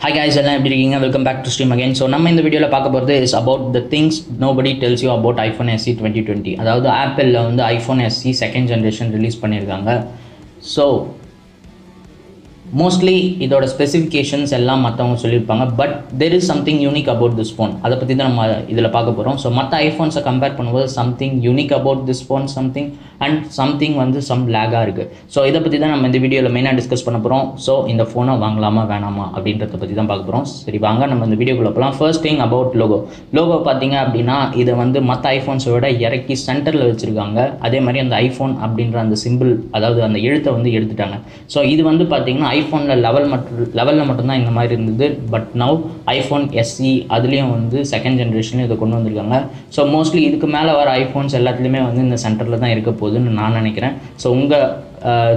Hi guys, welcome back to stream again. So நம்ம இந்த வீடியோல பார்க்க போறது is about the things nobody tells you about iPhone SE 2020. அதாவது ஆப்பிள்ல வந்து iPhone SE second generation release பண்ணிருக்காங்க. So mostly இதோட ஸ்பெசிஃபிகேஷன்ஸ் எல்லாம் மற்றவங்க சொல்லியிருப்பாங்க, but there is something unique about this phone. அதை பற்றி தான் நம்ம இதில் பார்க்க போகிறோம். ஸோ மற்ற ஐஃபோன்ஸை கம்பேர் பண்ணும்போது something unique about this phone something வந்து சம் லேகாக இருக்குது. ஸோ இதை பற்றி தான் நம்ம இந்த வீடியோவில் மெயினாக டிஸ்கஸ் பண்ண போகிறோம். ஸோ இந்த ஃபோனை வாங்கலாமா வேணாமா அப்படின்றத பற்றி தான் பார்க்க போகிறோம். சரி வாங்க நம்ம இந்த வீடியோக்குள்ள போகலாம். ஃபர்ஸ்ட் திங் அபவுட் லோகோ பார்த்தீங்க அப்படின்னா இதை வந்து மற்ற ஐஃபோன்ஸை விட இறக்கி சென்டரில் வச்சுருக்காங்க. அதே மாதிரி அந்த ஐஃபோன் அப்படின்ற அந்த சிம்பிள், அதாவது அந்த எழுத்தை வந்து எடுத்துட்டாங்க. ஸோ இது வந்து பார்த்தீங்கன்னா ஐஃபோனில் லெவலில் மட்டும்தான் இந்த மாதிரி இருந்தது. பட் நவ் ஐஃபோன் எஸ்இ அதுலேயும் வந்து செகண்ட் ஜென்ரேஷன் இதை கொண்டு வந்திருக்காங்க. ஸோ மோஸ்ட்லி இதுக்கு மேலே வர ஐஃபோன்ஸ் எல்லாத்துலேயுமே வந்து இந்த சென்டரில் தான் இருக்க போகுதுன்னு நான் நினைக்கிறேன். ஸோ உங்கள்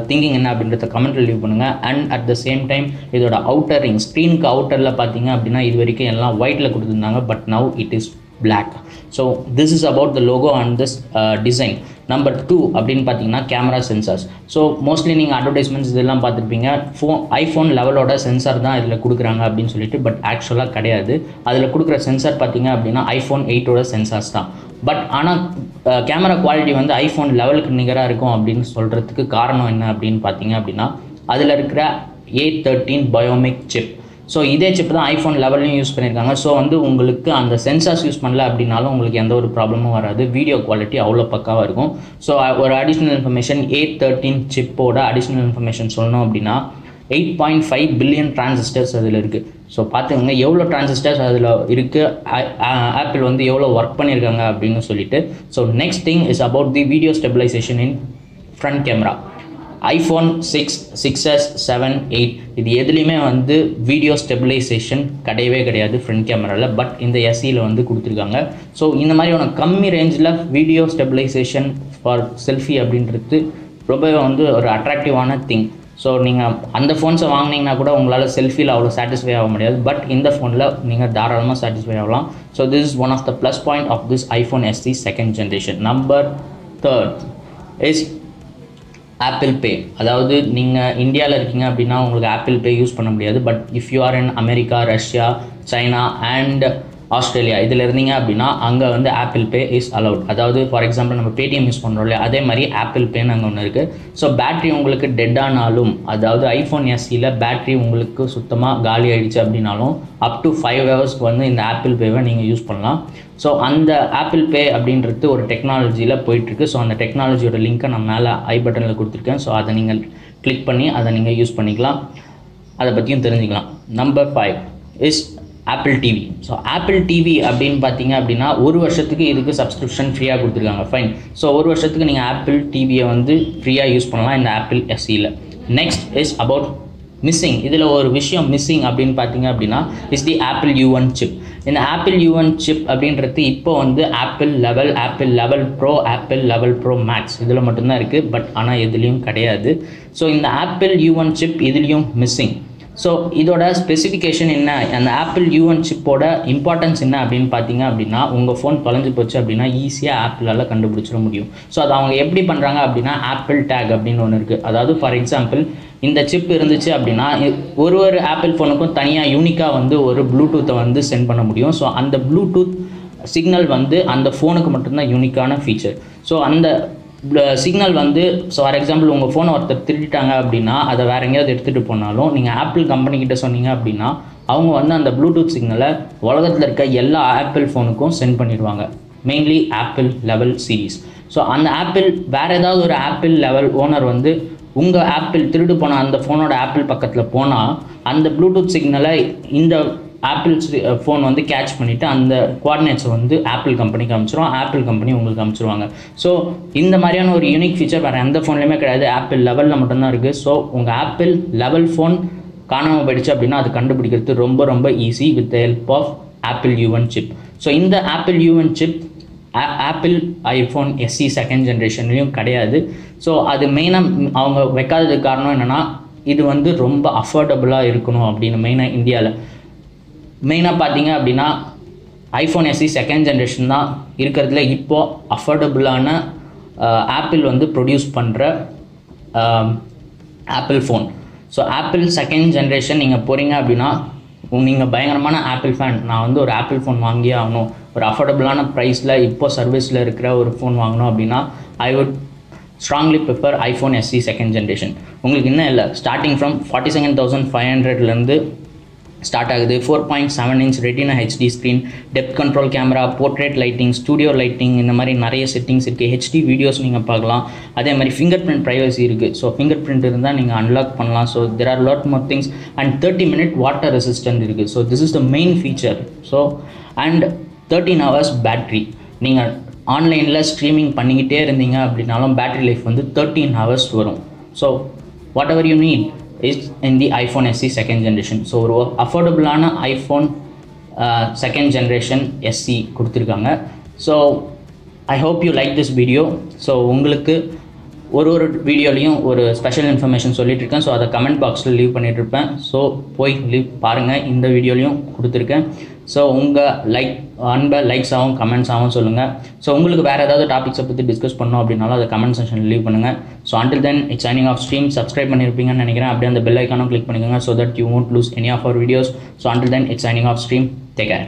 திங்கிங் என்ன அப்படின்றத கமெண்ட்டில் லீவ் பண்ணுங்கள். And at the same time இதோட அவுட்டர் ரிங் ஸ்க்ரீனுக்கு அவுட்டரில் பார்த்தீங்க அப்படின்னா இது வரைக்கும் எல்லாம் ஒயிட்டில் கொடுத்துருந்தாங்க. But now it is black. So this is about the logo and this design. Number 2 அப்படின்னு பார்த்தீங்கன்னா கேமரா சென்சார்ஸ். ஸோ மோஸ்ட்லி நீங்கள் அட்வர்டைஸ்மெண்ட்ஸ் இதெல்லாம் பார்த்துருப்பீங்க, ஐஃபோன் லெவலோட சென்சார் தான் இதில் கொடுக்குறாங்க அப்படின்னு சொல்லிட்டு. பட் ஆக்சுவலாக கிடையாது. அதில் கொடுக்குற சென்சார் பார்த்தீங்க அப்படின்னா ஐஃபோன் 8ஓட சென்சார்ஸ் தான். பட் ஆனால் கேமரா குவாலிட்டி வந்து ஐஃபோன் லெவலுக்கு நிகராக இருக்கும் அப்படின்னு சொல்கிறதுக்கு காரணம் என்ன அப்படின்னு பார்த்தீங்க அப்படின்னா அதில் இருக்கிற A13 பயோமிக் சிப். ஸோ இதே சிப் தான் ஐஃபோன் லெவல்லையும் யூஸ் பண்ணியிருக்காங்க. ஸோ வந்து உங்களுக்கு அந்த சென்சார்ஸ் யூஸ் பண்ணல அப்படின்னாலும் உங்களுக்கு எந்த ஒரு ப்ராப்ளமும் வராது. வீடியோ குவாலிட்டி அவ்வளோ பக்காவாக இருக்கும். ஸோ ஒரு அடிஷ்னல் இன்ஃபர்மேஷன், A13 சிப்போட அடிஷ்னல் இன்ஃபர்மேஷன் சொல்லணும் அப்படின்னா 8.5 பில்லியன் டிரான்சிஸ்டர்ஸ் அதில் இருக்குது. ஸோ பார்த்துக்கோங்க எவ்வளோ டிரான்சிஸ்டர்ஸ் அதில் இருக்குது, ஆப்பிள் வந்து எவ்வளோ ஒர்க் பண்ணியிருக்காங்க அப்படின்னு சொல்லிட்டு. So next thing is about the video stabilization in front camera. IPhone 6, 6s, 7, 8 இது எதுலேயுமே வந்து வீடியோ ஸ்டெபிலைசேஷன் கிடையவே கிடையாது ஃப்ரண்ட் கேமராவில். பட் இந்த எஸ்இயில் வந்து கொடுத்துருக்காங்க. ஸோ இந்த மாதிரியான கம்மி ரேஞ்சில் வீடியோ ஸ்டெபிலைசேஷன் ஃபார் செல்ஃபி அப்படின்றது ரொம்பவே வந்து ஒரு அட்ராக்டிவான திங். ஸோ நீங்கள் அந்த ஃபோன்ஸை வாங்கினீங்கன்னா கூட உங்களால் செல்ஃபியில் அவ்வளோ சாட்டிஸ்ஃபை ஆக முடியாது. பட் இந்த ஃபோனில் நீங்கள் தாராளமாக சாட்டிஸ்ஃபை ஆகலாம். So this is one of the plus point of this iPhone SE second generation. Number 3 is Apple Pay. அதாவது நீங்கள் இந்தியாவில் இருக்கீங்க அப்படின்னா உங்களுக்கு ஆப்பிள் பே யூஸ் பண்ண முடியாது. But if you are in America, Russia, China and Australia இதில் இருந்தீங்க அப்படின்னா அங்கே வந்து ஆப்பிள் பே இஸ் அலவுட். அதாவது ஃபார் எக்ஸாம்பிள் நம்ம பேடிஎம் யூஸ் பண்ணுறோம் இல்லையா, அதே மாதிரி ஆப்பிள் பேன்னு அங்கே ஒன்று இருக்குது. ஸோ பேட்ரி உங்களுக்கு டெட் ஆனாலும், அதாவது ஐஃபோன் எஸ்இயில் பேட்ரி உங்களுக்கு சுத்தமாக காலி ஆகிடுச்சு அப்படின்னாலும் அப் டு 5 ஹவர்ஸ்க்கு வந்து இந்த ஆப்பிள் பேவை நீங்கள் யூஸ் பண்ணலாம். ஸோ அந்த ஆப்பிள் பே அப்படின்றது ஒரு டெக்னாலஜியில் போயிட்டுருக்கு. ஸோ அந்த டெக்னாலஜியோட லிங்க்கை நான் மேலே ஐ பட்டனில் கொடுத்துருக்கேன். ஸோ அதை நீங்கள் கிளிக் பண்ணி அதை நீங்கள் யூஸ் பண்ணிக்கலாம், அதை பற்றியும் தெரிஞ்சுக்கலாம். Number 5 is apple TV. So apple TV அப்படின்னு பார்த்தீங்க அப்படின்னா ஒரு வருஷத்துக்கு இதுக்கு சப்ஸ்கிரிப்ஷன் ஃப்ரீயாக கொடுத்துருக்காங்க. ஃபைன். ஸோ ஒரு வருஷத்துக்கு நீங்கள் ஆப்பிள் டிவியை வந்து ஃப்ரீயாக யூஸ் பண்ணலாம் இந்த ஆப்பிள் எஸ்இயில். Next is about missing. இதில் ஒரு விஷயம் மிஸ்ஸிங் அப்படின்னு பார்த்தீங்க அப்படின்னா is the Apple U1 chip. இந்த ஆப்பிள் U1 சிப் அப்படின்றது இப்போ வந்து Apple level pro, Apple level pro max இதில் மட்டும்தான் இருக்குது. பட் ஆனால் எதுலேயும் கிடையாது. ஸோ இந்த ஆப்பிள் U1 சிப் இதுலேயும் மிஸ்ஸிங். ஸோ இதோட ஸ்பெசிஃபிகேஷன் என்ன, அந்த ஆப்பிள் U1 சிப்போட இம்பார்ட்டன்ஸ் என்ன அப்படின்னு பார்த்தீங்க அப்படின்னா உங்கள் ஃபோன் தொலைஞ்சு போச்சு அப்படின்னா ஈஸியாக ஆப்பிளால் கண்டுபிடிச்சிட முடியும். ஸோ அதை அவங்க எப்படி பண்ணுறாங்க அப்படின்னா ஆப்பிள் டேக் அப்படின்னு ஒன்று இருக்குது. அதாவது ஃபார் எக்ஸாம்பிள் இந்த சிப் இருந்துச்சு அப்படின்னா ஒரு ஆப்பிள் ஃபோனுக்கும் தனியாக யூனிக்காக வந்து ஒரு ப்ளூடூத்தை வந்து சென்ட் பண்ண முடியும். ஸோ அந்த ப்ளூடூத் சிக்னல் வந்து அந்த ஃபோனுக்கு மட்டும்தான் யூனிக்கான ஃபீச்சர். ஸோ அந்த சிக்னல் வந்து ஃபார் எக்ஸாம்பிள் உங்கள் ஃபோனை ஒருத்தர் திருடிட்டாங்க அப்படின்னா அதை வேறு எங்கேயாவது எடுத்துகிட்டு போனாலும் நீங்கள் ஆப்பிள் கம்பெனிக்கிட்ட சொன்னீங்க அப்படின்னா அவங்க வந்து அந்த ப்ளூடூத் சிக்னலை உலகத்தில் இருக்க எல்லா ஆப்பிள் ஃபோனுக்கும் சென்ட் பண்ணிடுவாங்க, mainly apple level series. So அந்த ஆப்பிள் வேறு ஏதாவது ஒரு ஆப்பிள் லெவல் ஓனர் வந்து உங்கள் ஆப்பிள் திருடு போன அந்த ஃபோனோட ஆப்பிள் பக்கத்தில் போனால் அந்த ப்ளூடூத் சிக்னலை இந்த ஆப்பிள் ஃபோன் வந்து கேட்ச் பண்ணிவிட்டு அந்த கோஆர்டினேட்ஸை வந்து ஆப்பிள் கம்பெனிக்கு அனுப்பிச்சிடும், ஆப்பிள் கம்பெனி உங்களுக்கு அனுப்பிச்சிருவாங்க. ஸோ இந்த மாதிரியான ஒரு யூனிக் ஃபீச்சர் வேறு எந்த ஃபோன்லையுமே கிடையாது, ஆப்பிள் லெவலில் மட்டும்தான் இருக்குது. ஸோ உங்கள் ஆப்பிள் லெவல் ஃபோன் காணாமல் போயிடுச்சு அப்படின்னா அது கண்டுபிடிக்கிறது ரொம்ப ரொம்ப easy with the help of Apple U1 chip. So இந்த Apple U1 chip Apple iPhone SE second ஜென்ரேஷன்லேயும் கிடையாது. ஸோ அது மெயினாக அவங்க வைக்காததுக்கு காரணம் என்னென்னா இது வந்து ரொம்ப அஃபோர்டபுளாக இருக்கணும் அப்படின்னு. மெயினாக பார்த்தீங்க அப்படின்னா ஐஃபோன் எஸ்இ செகண்ட் ஜென்ரேஷன் தான் இருக்கிறதுல இப்போது அஃபோர்டபுளான ஆப்பிள் வந்து ப்ரொடியூஸ் பண்ணுற apple phone. So apple second generation நீங்கள் போகிறீங்க அப்படின்னா நீங்கள் பயங்கரமான ஆப்பிள் ஃபேன், நான் வந்து ஒரு ஆப்பிள் ஃபோன் வாங்கியே ஆகணும், ஒரு அஃபோர்டபுளான ப்ரைஸில் இப்போ சர்வீஸில் இருக்கிற ஒரு ஃபோன் வாங்கணும் அப்படின்னா I would strongly prefer iPhone SE second generation. உங்களுக்கு இன்னும் இல்லை, ஸ்டார்டிங் ஃப்ரம் 47,500 ஸ்டார்ட் ஆகுது. 4.7 inch retina HD screen, depth control camera, portrait lighting, studio lighting, இந்த மாதிரி நிறைய செட்டிங்ஸ் இருக்குது. ஹெச்டி வீடியோஸ் நீங்கள் பார்க்கலாம். அதே மாதிரி ஃபிங்கர் பிரிண்ட் ப்ரைவசி இருக்குது. ஸோ ஃபிங்கர் பிரிண்ட் இருந்தால் நீங்கள் அன்லாக் பண்ணலாம். So there are lot more things. And 30-minute water resistant இருக்குது. So this is the main feature. So and 13 hours battery. நீங்கள் ஆன்லைனில் ஸ்ட்ரீமிங் பண்ணிக்கிட்டே இருந்தீங்க அப்படின்னாலும் பேட்ரி லைஃப் வந்து 13 hours வரும். So what ever you need is in the iPhone SE second generation. So ஒரு அஃபோர்டபுளான iPhone second generation SE கொடுத்துருக்காங்க. So I hope you like this video. So உங்களுக்கு ஒரு வீடியோலையும் ஒரு ஸ்பெஷல் இன்ஃபர்மேஷன் சொல்லிட்டு இருக்கேன். ஸோ அதை கமெண்ட் பாக்ஸில் லீவ் பண்ணிகிட்ருப்பேன். ஸோ போய் லீவ் பாருங்கள். இந்த வீடியோலையும் கொடுத்துருக்கேன். ஸோ உங்கள் அன்பை லைக்ஸாகவும் கமெண்ட்ஸாகவும் சொல்லுங்கள். ஸோ உங்களுக்கு வேறு ஏதாவது டாபிக்ஸை பற்றி டிஸ்கஸ் பண்ணோம் அப்படின்னாலும் அதை கமெண்ட் செக்ஷனில் லீவ் பண்ணுங்கள். So until then it's signing off stream. Subscribe பண்ணியிருப்பீங்கன்னு நினைக்கிறேன். அப்படியே அந்த பெல் ஐக்கானும் கிளிக் பண்ணிக்கோங்க so that you won't lose any of our videos. So until then it's signing off stream. Take care.